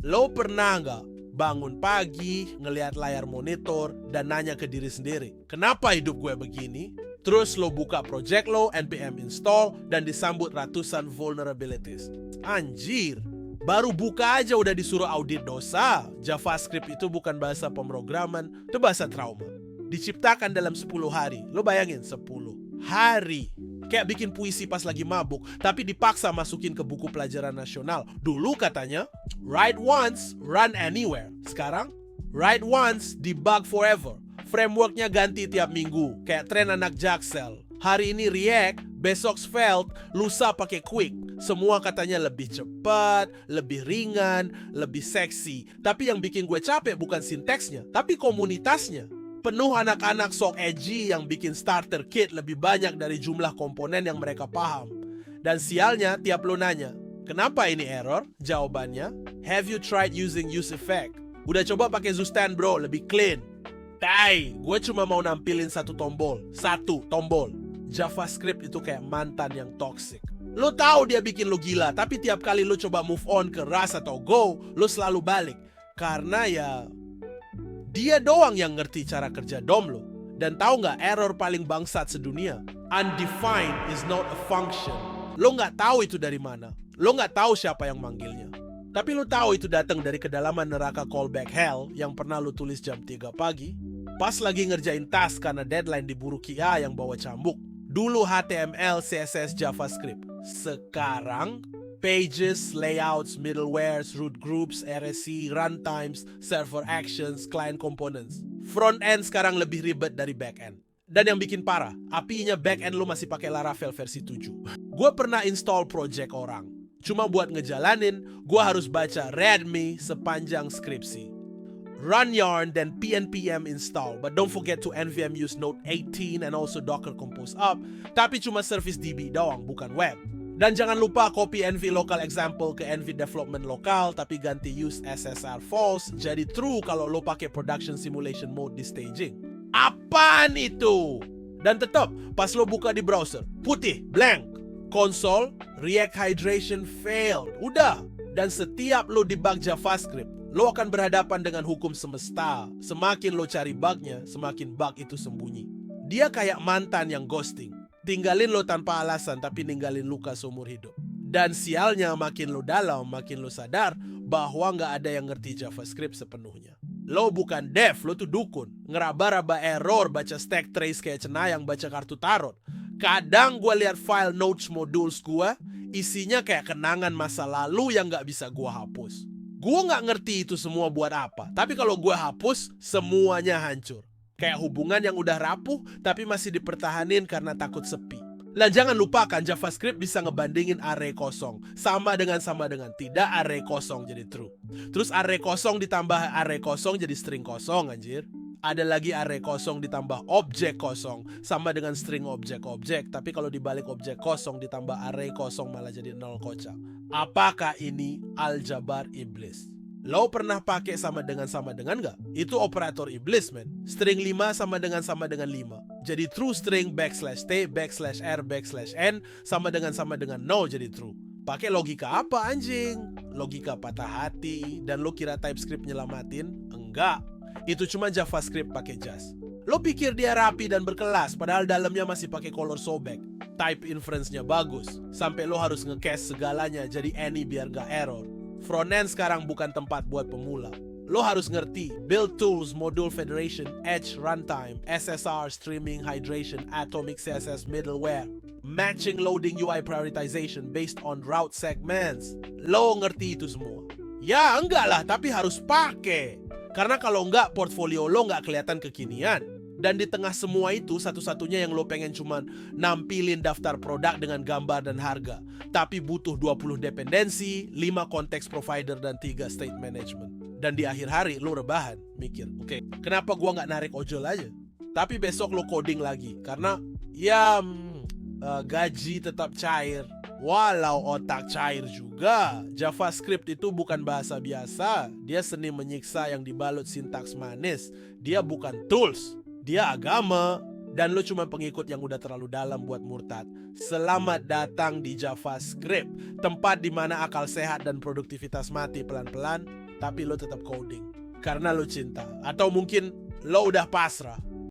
Lo pernah nggak bangun pagi, ngelihat layar monitor, dan nanya ke diri sendiri, kenapa hidup gue begini? Terus lo buka project lo, npm install, dan disambut ratusan vulnerabilities. Anjir, baru buka aja udah disuruh audit dosa. JavaScript itu bukan bahasa pemrograman, itu bahasa trauma. Diciptakan dalam 10 hari. Lo bayangin, 10 hari. Kayak bikin puisi pas lagi mabuk, tapi dipaksa masukin ke buku pelajaran nasional. Dulu katanya, write once, run anywhere. Sekarang, write once, debug forever. Frameworknya ganti tiap minggu, kayak tren anak Jaksel. Hari ini React, besok Svelte, lusa pakai Quick. Semua katanya lebih cepat, lebih ringan, lebih seksi. Tapi yang bikin gue capek bukan sinteksnya, tapi komunitasnya. Penuh anak-anak sok edgy yang bikin starter kit lebih banyak dari jumlah komponen yang mereka paham. Dan sialnya tiap lo nanya, kenapa ini error? Jawabannya, have you tried using use effect? Udah coba pakai Zustand bro, lebih clean. Tai, gue cuma mau nampilin satu tombol. JavaScript itu kayak mantan yang toxic. Lo tahu dia bikin lo gila, tapi tiap kali lo coba move on ke Rust atau Go, lo selalu balik. Karena ya, dia doang yang ngerti cara kerja DOM lo. Dan tahu nggak error paling bangsat sedunia? Undefined is not a function. Lo nggak tahu itu dari mana. Lo nggak tahu siapa yang manggilnya. Tapi lo tahu itu datang dari kedalaman neraka callback hell yang pernah lo tulis jam 3 pagi. Pas lagi ngerjain task karena deadline diburu Kia yang bawa cambuk. Dulu HTML, CSS, JavaScript. Sekarang pages, layouts, middlewares, root groups, RSC, runtimes, server actions, client components. Front end sekarang lebih ribet dari back end. Dan yang bikin parah, apinya back end lo masih pakai Laravel versi 7. Gue pernah install project orang. Cuma buat ngejalanin, gue harus baca readme sepanjang skripsi. Run yarn dan pnpm install, but don't forget to nvm use node 18 and also docker compose up. Tapi cuma service DB doang, bukan web. Dan jangan lupa copy NV local example ke NV development lokal, tapi ganti use SSR false, jadi true kalau lo pakai production simulation mode di staging. Apaan itu? Dan tetap, pas lo buka di browser, putih, blank. Console, React hydration failed. Udah. Dan setiap lo debug JavaScript, lo akan berhadapan dengan hukum semesta. Semakin lo cari bugnya, semakin bug itu sembunyi. Dia kayak mantan yang ghosting. Tinggalin lo tanpa alasan tapi ninggalin luka seumur hidup. Dan sialnya makin lo dalam, makin lo sadar bahwa nggak ada yang ngerti JavaScript sepenuhnya. Lo bukan dev, lo tuh dukun. Ngeraba-raba error, baca stack trace kayak cenayang baca kartu tarot. Kadang gue lihat file notes modules gue, isinya kayak kenangan masa lalu yang nggak bisa gue hapus. Gue nggak ngerti itu semua buat apa, tapi kalau gue hapus, semuanya hancur. Kayak hubungan yang udah rapuh tapi masih dipertahanin karena takut sepi. Dan jangan lupakan JavaScript bisa ngebandingin array kosong. Sama dengan tidak array kosong jadi true. Terus array kosong ditambah array kosong jadi string kosong anjir. Ada lagi array kosong ditambah objek kosong sama dengan string objek-objek. Tapi kalau dibalik objek kosong ditambah array kosong malah jadi nol kocak. Apakah ini aljabar iblis? Lo pernah pakai sama dengan nggak? Itu operator iblis men. String 5 sama dengan 5. Jadi true string /t /r/n sama dengan 0 jadi true. Pakai logika apa anjing? Logika patah hati. Dan lo kira TypeScript nyelamatin? Enggak. Itu cuma JavaScript pakai Just. Lo pikir dia rapi dan berkelas padahal dalamnya masih pakai color sobek. Type inference-nya bagus. Sampai lo harus nge-cache segalanya jadi any biar gak error. Frontend sekarang bukan tempat buat pemula. Lo harus ngerti build tools, module federation, edge runtime, SSR, streaming, hydration, atomic CSS middleware, matching loading UI prioritization based on route segments. Lo ngerti itu semua? Ya enggak lah, tapi harus pakai. Karena kalau enggak, portfolio lo nggak kelihatan kekinian. Dan di tengah semua itu, satu-satunya yang lo pengen cuman nampilin daftar produk dengan gambar dan harga. Tapi butuh 20 dependensi, 5 konteks provider, dan 3 state management. Dan di akhir hari lo rebahan, mikir, oke, kenapa gua nggak narik ojol aja? Tapi besok lo coding lagi, karena ya gaji tetap cair. Walau otak cair juga, JavaScript itu bukan bahasa biasa. Dia seni menyiksa yang dibalut sintaks manis. Dia bukan tools, dia agama. Dan lo cuma pengikut yang udah terlalu dalam buat murtad. Selamat datang di JavaScript, tempat dimana akal sehat dan produktivitas mati pelan-pelan. tapi lo tetap coding karena lo cinta. Atau mungkin lo udah pasrah,